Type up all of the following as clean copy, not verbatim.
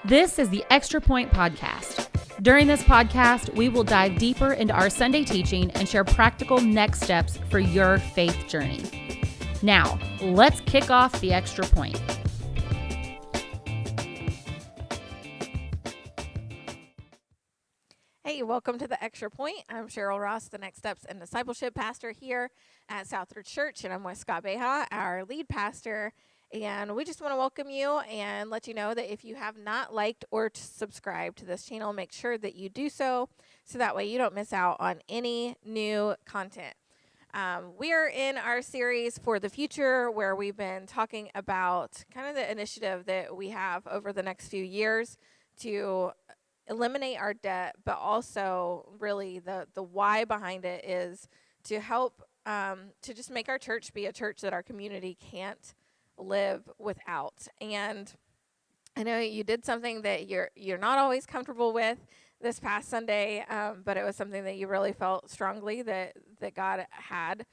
This is the Extra Point Podcast. During this podcast, we will dive deeper into our Sunday teaching and share practical next steps for your faith journey. Now, let's kick off the Extra Point. Hey, welcome to the Extra Point. I'm Cheryl Ross, the Next Steps in Discipleship pastor here at Southridge Church, and I'm with Scott Beha, our lead pastor. And we just want to welcome you and let you know that if you have not liked or subscribed to this channel, make sure that you do so that way you don't miss out on any new content. We are in our series for the future where we've been talking about kind of the initiative that we have over the next few years to eliminate our debt, but also really the why behind it is to help to just make our church be a church that our community can't live without. And I know you did something that you're not always comfortable with this past Sunday, but it was something that you really felt strongly that God had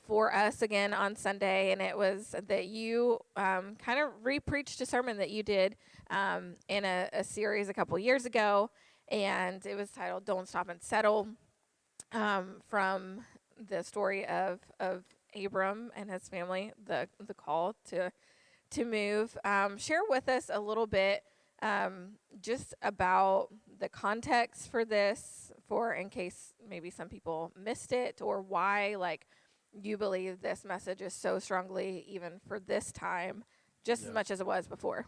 for us again on Sunday, and it was that you kind of re-preached a sermon that you did in a series a couple years ago, and it was titled "Don't Stop and Settle," from the story of Abram and his family, the call to move. Share with us a little bit just about the context for this, for in case maybe some people missed it, or why you believe this message is so strongly even for this time, just as much as it was before.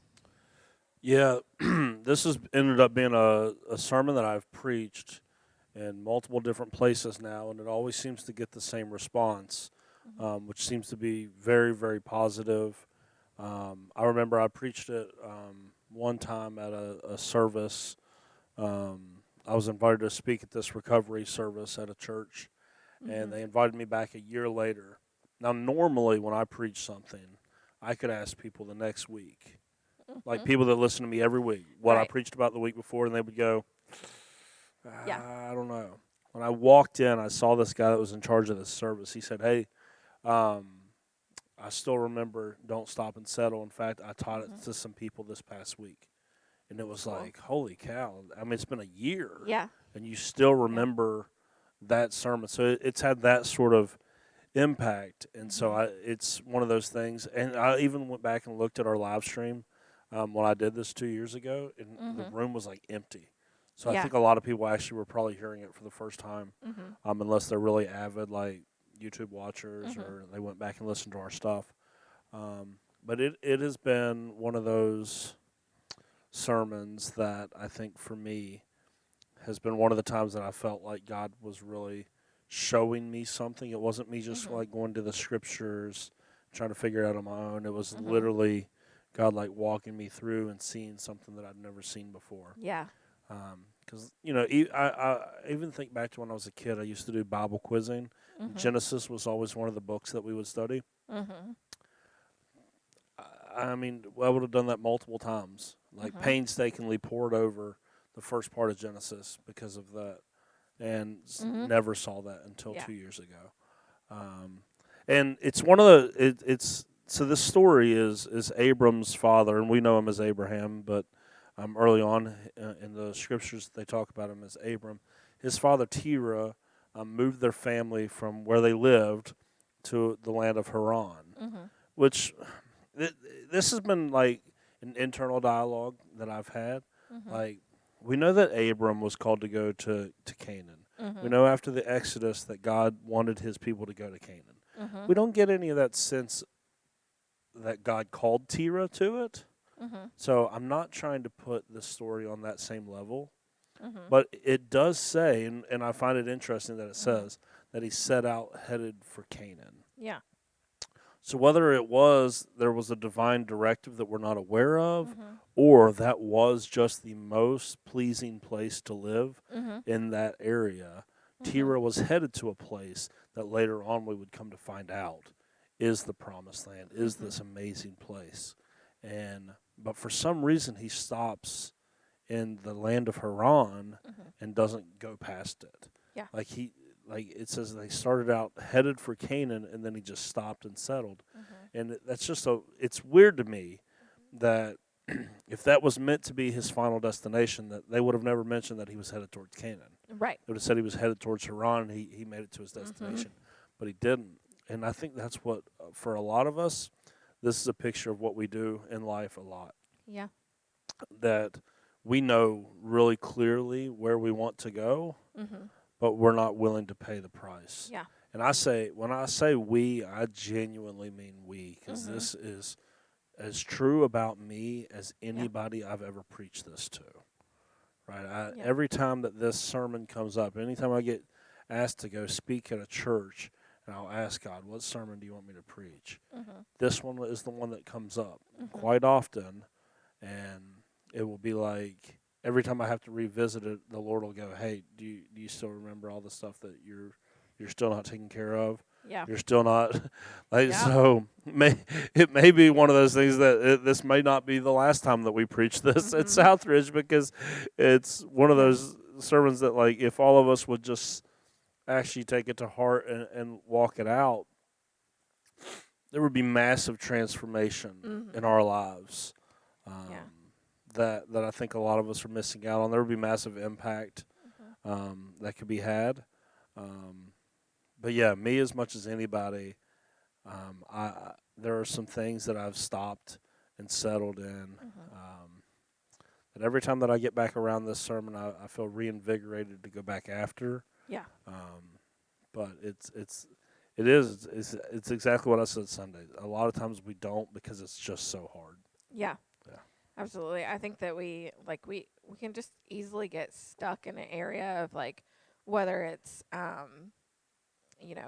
Yeah, this has ended up being a sermon that I've preached in multiple different places now, and it always seems to get the same response, which seems to be very, very positive. I remember I preached it one time at a service. I was invited to speak at this recovery service at a church, and they invited me back a year later. Now, normally when I preach something, I could ask people the next week, like people that listen to me every week, what I preached about the week before, and they would go, I don't know. When I walked in, I saw this guy that was in charge of this service. He said, hey, I still remember Don't Stop and Settle. In fact, I taught it to some people this past week. And it was like, holy cow. I mean, it's been a year. Yeah. And you still remember that sermon. So it's had that sort of impact. And so it's one of those things. And I even went back and looked at our live stream when I did this 2 years ago, and the room was like empty. So I think a lot of people actually were probably hearing it for the first time, unless they're really avid, like YouTube watchers, or they went back and listened to our stuff. But it has been one of those sermons that I think for me has been one of the times that I felt like God was really showing me something. It wasn't me just like going to the scriptures, trying to figure it out on my own. It was literally God like walking me through and seeing something that I'd never seen before. Yeah. Because, I even think back to when I was a kid, I used to do Bible quizzing. Genesis was always one of the books that we would study. I mean, I would have done that multiple times, like painstakingly poured over the first part of Genesis because of that, and never saw that until 2 years ago. And it's one of the, so this story is Abram's father, and we know him as Abraham, but early on in the scriptures they talk about him as Abram. His father Terah moved their family from where they lived to the land of Haran, which this has been like an internal dialogue that I've had. Like, we know that Abram was called to go to Canaan. We know after the Exodus that God wanted his people to go to Canaan. We don't get any of that sense that God called Terah to it. So I'm not trying to put the story on that same level. But it does say, and I find it interesting that it says that he set out headed for Canaan. Yeah. So whether there was a divine directive that we're not aware of, or that was just the most pleasing place to live in that area, Terah was headed to a place that later on we would come to find out is the promised land, is this amazing place. But for some reason he stops in the land of Haran and doesn't go past it. Yeah. Like it says they started out headed for Canaan, and then he just stopped and settled. And that's just it's weird to me that if that was meant to be his final destination, that they would have never mentioned that he was headed towards Canaan. Right. They would have said he was headed towards Haran, and he made it to his destination, but he didn't. And I think that's what, for a lot of us, this is a picture of what we do in life a lot. Yeah. That we know really clearly where we want to go, but we're not willing to pay the price. Yeah. And when I say we, I genuinely mean we, because this is as true about me as anybody I've ever preached this to. Right? Every time that this sermon comes up, anytime I get asked to go speak at a church, and I'll ask God, what sermon do you want me to preach? This one is the one that comes up quite often, and it will be like every time I have to revisit it, the Lord will go, hey, do you still remember all the stuff that you're still not taking care of? Yeah. You're still not so it may be one of those things that this may not be the last time that we preach this at Southridge, because it's one of those sermons that, like, if all of us would just actually take it to heart and walk it out, there would be massive transformation in our lives that I think a lot of us are missing out on. There would be massive impact that could be had. But yeah, me as much as anybody, there are some things that I've stopped and settled in. That every time that I get back around this sermon, I feel reinvigorated to go back after. Yeah. But it's exactly what I said Sunday. A lot of times we don't, because it's just so hard. Yeah. Yeah. Absolutely. I think that we can just easily get stuck in an area of, like, whether it's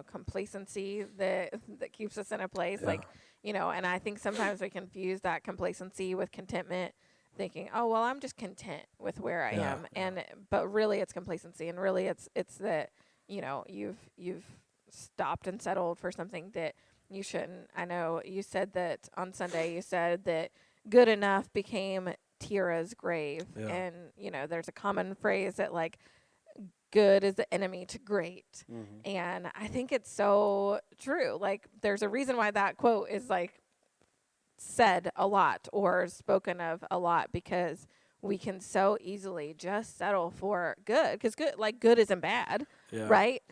complacency that keeps us in a place, and I think sometimes we confuse that complacency with contentment, thinking, oh, well, I'm just content with where I am. But really it's complacency, and really it's that, you've stopped and settled for something that you shouldn't. I know you said that on Sunday, you said that good enough became Tira's grave. Yeah. And, there's a common phrase that, like, good is the enemy to great. And I think it's so true. Like, there's a reason why that quote is, like, said a lot or spoken of a lot, because we can so easily just settle for good, because good isn't bad, right?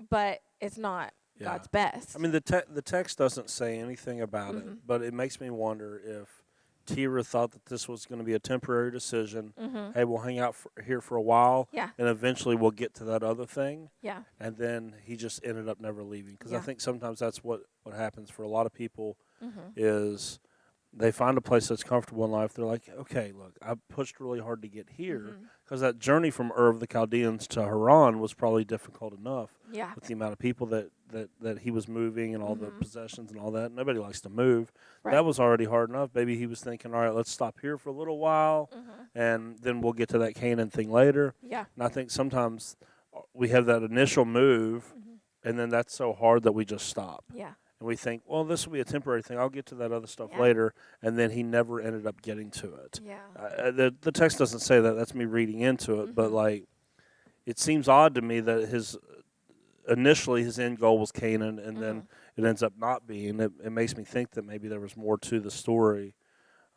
But it's not God's best. I mean, the text doesn't say anything about it, but it makes me wonder if Tira thought that this was going to be a temporary decision. Hey, we'll hang out here for a while, and eventually we'll get to that other thing. Yeah. And then he just ended up never leaving, because I think sometimes that's what happens for a lot of people is they find a place that's comfortable in life. They're like, okay, look, I pushed really hard to get here, because that journey from Ur of the Chaldeans to Haran was probably difficult enough with the amount of people that he was moving and all the possessions and all that. Nobody likes to move. Right. That was already hard enough. Maybe he was thinking, all right, let's stop here for a little while, and then we'll get to that Canaan thing later. Yeah. And I think sometimes we have that initial move, and then that's so hard that we just stop. Yeah. And we think, well, this will be a temporary thing. I'll get to that other stuff later. And then he never ended up getting to it. Yeah. The text doesn't say that. That's me reading into it. But, like, it seems odd to me that initially his end goal was Canaan, and then it ends up not being. It makes me think that maybe there was more to the story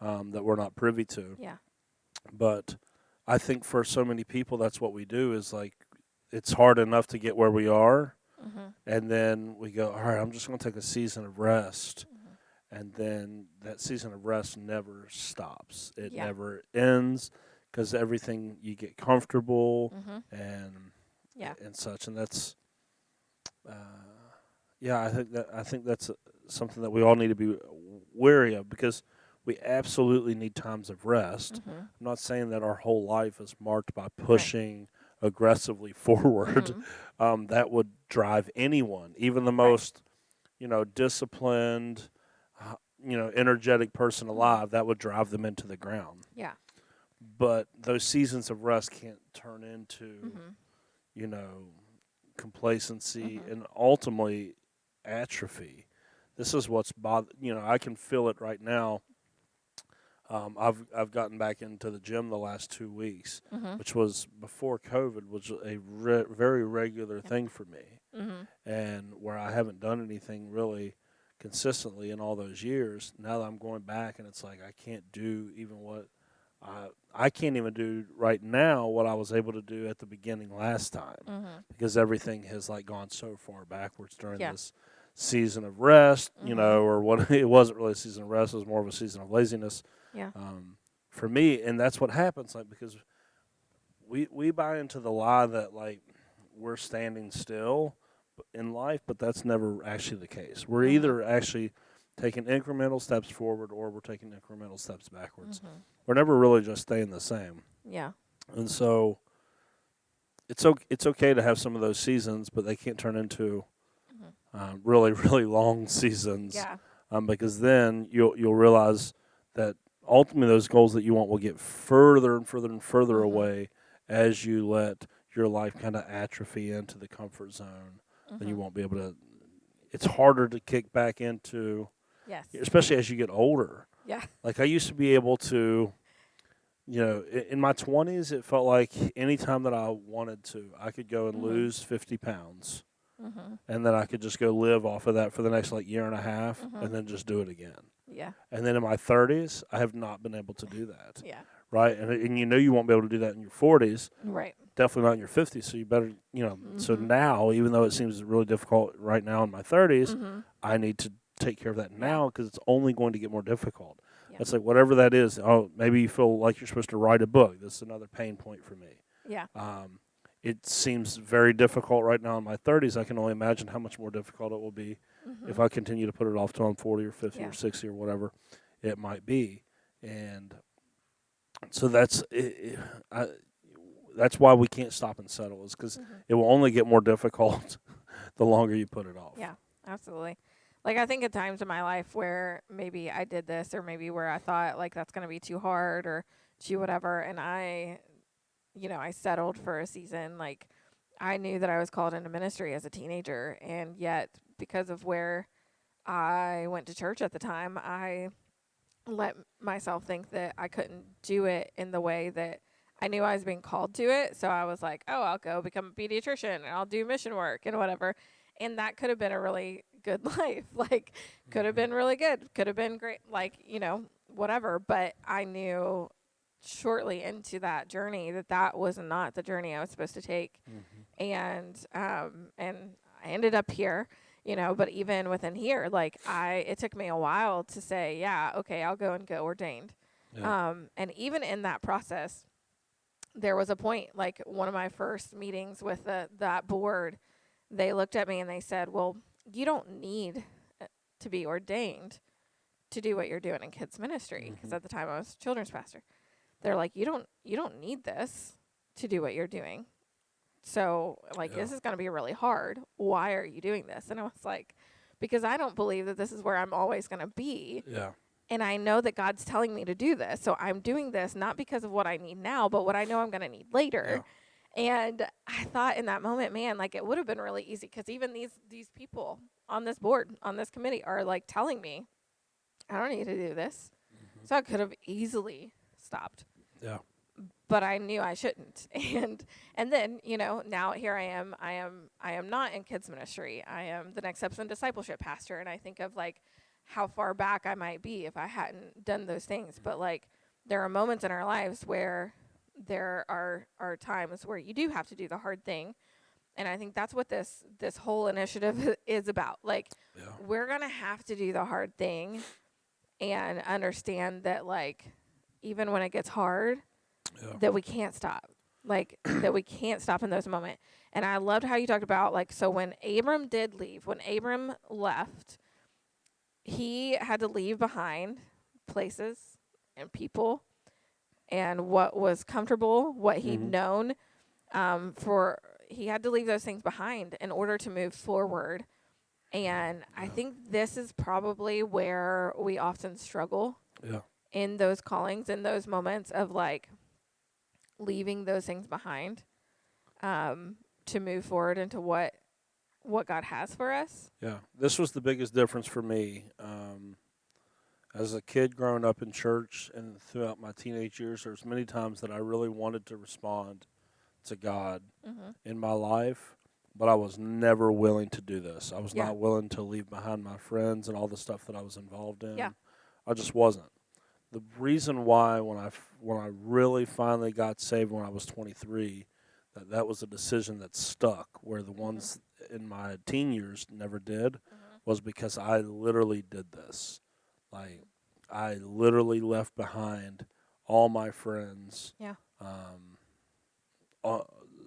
that we're not privy to. Yeah. But I think for so many people, that's what we do, is, like, it's hard enough to get where we are. And then we go, all right, I'm just going to take a season of rest. And then that season of rest never stops. It never ends, because everything, you get comfortable and such. And that's, I think that's something that we all need to be wary of, because we absolutely need times of rest. I'm not saying that our whole life is marked by pushing aggressively forward. That would drive anyone, even the most, disciplined, energetic person alive. That would drive them into the ground. Yeah. But those seasons of rest can't turn into, complacency and ultimately atrophy. This is what's I can feel it right now. I've gotten back into the gym the last 2 weeks, which was before COVID, was a very regular thing for me, and where I haven't done anything really consistently in all those years. Now that I'm going back, and it's like I can't do even what I can't even do right now what I was able to do at the beginning last time, because everything has like gone so far backwards during this season of rest, or what it wasn't really a season of rest, it was more of a season of laziness. Yeah. For me, and that's what happens, like, because we buy into the lie that like we're standing still in life, but that's never actually the case. We're either actually taking incremental steps forward or we're taking incremental steps backwards. We're never really just staying the same. Yeah. And so it's okay to have some of those seasons, but they can't turn into really, really long seasons. Yeah. Because then you'll realize that ultimately those goals that you want will get further and further and further away as you let your life kind of atrophy into the comfort zone. Then you won't be able to. It's harder to kick back into. Yes. Especially as you get older. Yeah. Like I used to be able to, in my 20s, it felt like any time that I wanted to, I could go and lose 50 pounds. And then I could just go live off of that for the next like year and a half and then just do it again. Yeah. And then in my 30s, I have not been able to do that. Yeah. Right? And you won't be able to do that in your 40s. Right. Definitely not in your 50s. So you better, so now, even though it seems really difficult right now in my 30s, I need to take care of that now because it's only going to get more difficult. Yeah. It's like whatever that is. Oh, maybe you feel like you're supposed to write a book. This is another pain point for me. Yeah. It seems very difficult right now in my 30s. I can only imagine how much more difficult it will be if I continue to put it off till I'm 40 or 50 or 60 or whatever it might be. And so that's why we can't stop and settle, is because it will only get more difficult the longer you put it off. Yeah, absolutely. Like, I think at times in my life where maybe I did this, or maybe where I thought, like, that's going to be too hard or too whatever, and I settled for a season. Like, I knew that I was called into ministry as a teenager, and yet because of where I went to church at the time, I let myself think that I couldn't do it in the way that I knew I was being called to it. So I was like, oh, I'll go become a pediatrician and I'll do mission work and whatever. And that could have been a really good life. Like, could have been really good. Could have been great. Like, whatever. But I knew shortly into that journey that was not the journey I was supposed to take. And I ended up here, but even within here, like it took me a while to say, yeah, okay, I'll go and get ordained. Yeah. And even in that process, there was a point, like one of my first meetings with that board, they looked at me and they said, well, you don't need to be ordained to do what you're doing in kids ministry. Because at the time I was children's pastor. They're like, you don't need this to do what you're doing. So, like, this is going to be really hard. Why are you doing this? And I was like, because I don't believe that this is where I'm always going to be. Yeah. And I know that God's telling me to do this. So I'm doing this not because of what I need now, but what I know I'm going to need later. Yeah. And I thought in that moment, man, like, it would have been really easy, because even these people on this board, on this committee, are like telling me, I don't need to do this. So I could have easily stopped. Yeah. But I knew I shouldn't. And then, now here I am not in kids ministry. I am the Next Steps in Discipleship pastor. And I think of like how far back I might be if I hadn't done those things. But like, there are moments in our lives where there are times where you do have to do the hard thing. And I think that's what this whole initiative is about. Like, we're going to have to do the hard thing and understand that, like, even when it gets hard, that we can't stop. Like, that we can't stop in those moments. And I loved how you talked about, like, so when Abram did leave, when Abram left, he had to leave behind places and people and what was comfortable, what he'd known. He had to leave those things behind in order to move forward. And I think this is probably where we often struggle in those callings, in those moments of like leaving those things behind to move forward into what God has for us. Yeah, this was the biggest difference for me. As a kid growing up in church and throughout my teenage years, there's many times that I really wanted to respond to God in my life, but I was never willing to do this. I was Yeah. not willing to leave behind my friends and all the stuff that I was involved in. Yeah. I just wasn't. The reason why when I really finally got saved when I was 23, that was a decision that stuck, where the ones in my teen years never did, was because I literally did this. Like, I literally left behind all my friends. Yeah. Uh,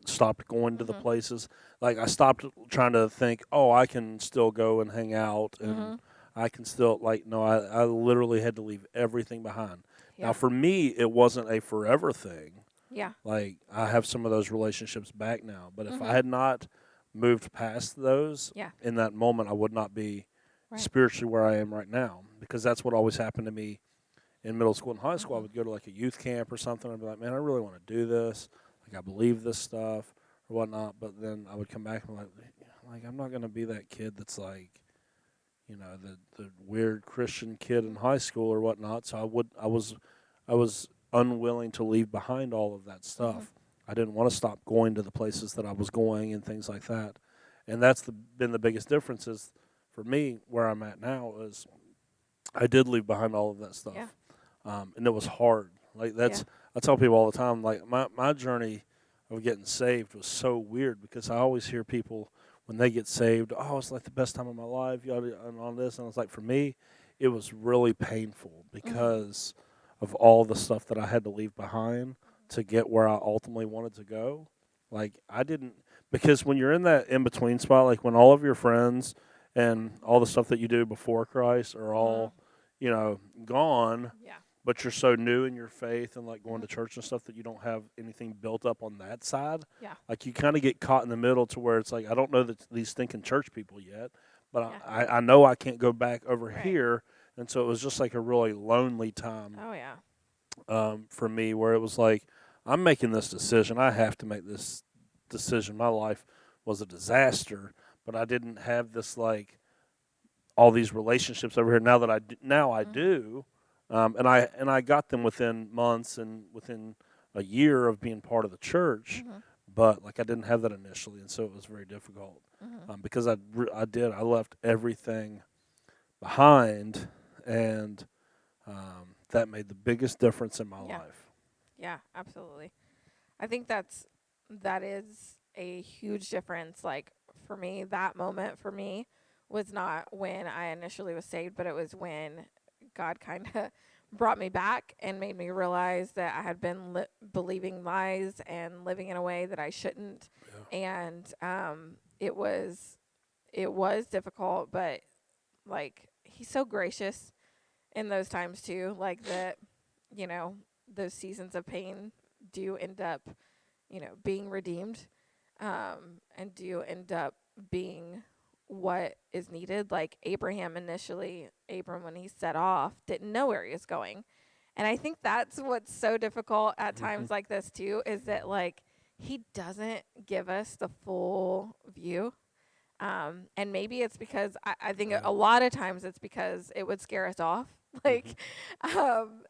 Stopped going to the places. Like, I stopped trying to think, oh, I can still go and hang out and I can still, like, no, I literally had to leave everything behind. Yeah. Now, for me, it wasn't a forever thing. Yeah. Like, I have some of those relationships back now. But if I had not moved past those Yeah. in that moment, I would not be Right. spiritually where I am right now, because that's what always happened to me in middle school and high school. I would go to like a youth camp or something. I'd be like, man, I really want to do this. Like, I believe this stuff or whatnot. But then I would come back and be like I'm not going to be that kid that's like, you know, the weird Christian kid in high school or whatnot. So I was unwilling to leave behind all of that stuff. I didn't want to stop going to the places that I was going and things like that. And that's been the biggest difference is for me where I'm at now is I did leave behind all of that stuff. Yeah. And it was hard. Like, I tell people all the time, like, my journey of getting saved was so weird, because I always hear people when they get saved, oh, it's like the best time of my life, and all this. And it's like, for me, it was really painful because of all the stuff that I had to leave behind to get where I ultimately wanted to go. Like, I didn't, because when you're in that in-between spot, like when all of your friends and all the stuff that you do before Christ are all, you know, gone, Yeah. but you're so new in your faith and like going to church and stuff that you don't have anything built up on that side. Yeah. Like, you kind of get caught in the middle to where it's like, I don't know these stinking church people yet, but Yeah. I know I can't go back over Right. here. And so it was just like a really lonely time Oh yeah. for me, where it was like, I'm making this decision. I have to make this decision. My life was a disaster, but I didn't have this, like, all these relationships over here. Now that I do, and I got them within months and within a year of being part of the church, but like, I didn't have that initially, and so it was very difficult because I left everything behind, and that made the biggest difference in my life. Yeah, absolutely. I think that is a huge difference. Like, for me, that moment for me was not when I initially was saved, but it was when God kind of brought me back and made me realize that I had been believing lies and living in a way that I shouldn't. Yeah. And it was difficult, but like, he's so gracious in those times too. Like, that, you know, those seasons of pain do end up, you know, being redeemed, and do end up being what is needed. Like, Abram, when he set off, didn't know where he was going. And I think that's what's so difficult at times like this too, is that, like, he doesn't give us the full view. And maybe it's because I think a lot of times it's because it would scare us off. Like,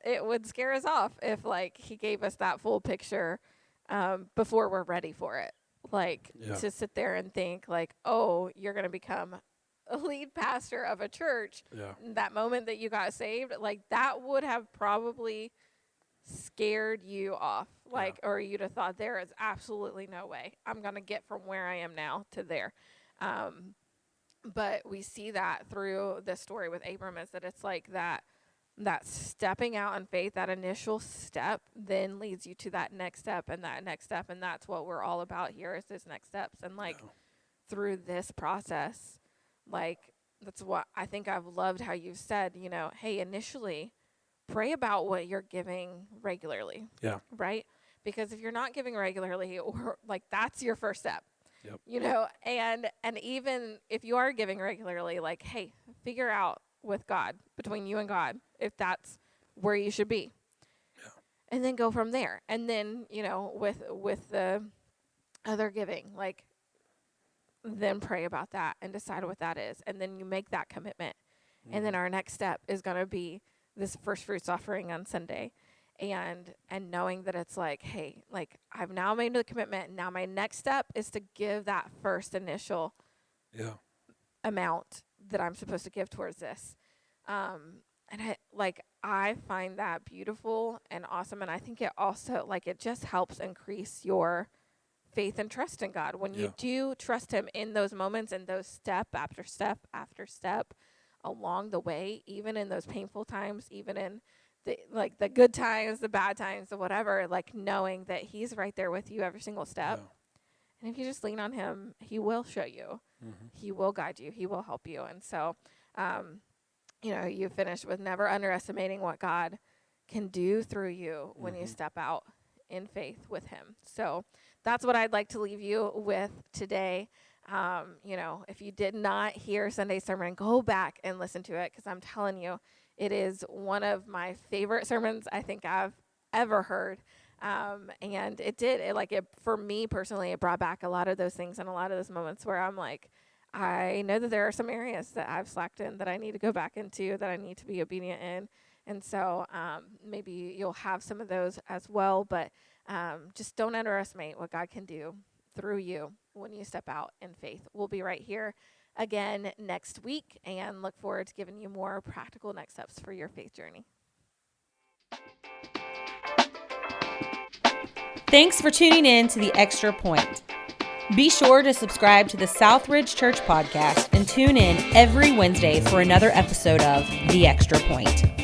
it would scare us off if, like, he gave us that full picture before we're ready for it. Like, to sit there and think, like, oh, you're going to become a lead pastor of a church. Yeah. That moment that you got saved, like, that would have probably scared you off. Like, or you'd have thought, there is absolutely no way I'm going to get from where I am now to there. But we see that through this story with Abram, is that it's like that stepping out in faith, that initial step then leads you to that next step and that next step. And that's what we're all about here, is this next steps. And like, through this process, like, that's what I think I've loved how you've said, you know, hey, initially pray about what you're giving regularly. Yeah. Right? Because if you're not giving regularly, or like, that's your first step. Yep. You know, and even if you are giving regularly, like, hey, figure out with God, between you and God, if that's where you should be. Yeah. And then go from there. And then, you know, with the other giving, like, then pray about that and decide what that is. And then you make that commitment. And then our next step is going to be this first fruits offering on Sunday. and knowing that it's like, hey, like I've now made the commitment. Now my next step is to give that first initial amount that I'm supposed to give towards this. And I find that beautiful and awesome. And I think it also, like, it just helps increase your faith and trust in God. When you do trust him in those moments and those step after step after step along the way, even in those painful times, even in the good times, the bad times, the whatever, like knowing that he's right there with you every single step. And if you just lean on him, he will show you. He will guide you. He will help you. And so, you finished with never underestimating what God can do through you when you step out in faith with him. So that's what I'd like to leave you with today. If you did not hear Sunday's sermon, go back and listen to it, because I'm telling you, it is one of my favorite sermons I think I've ever heard. And for me personally, it brought back a lot of those things and a lot of those moments where I'm like, I know that there are some areas that I've slacked in that I need to go back into, that I need to be obedient in. And so maybe you'll have some of those as well, but just don't underestimate what God can do through you when you step out in faith. We'll be right here again next week and look forward to giving you more practical next steps for your faith journey. Thanks for tuning in to The Extra Point. Be sure to subscribe to the Southridge Church podcast and tune in every Wednesday for another episode of The Extra Point.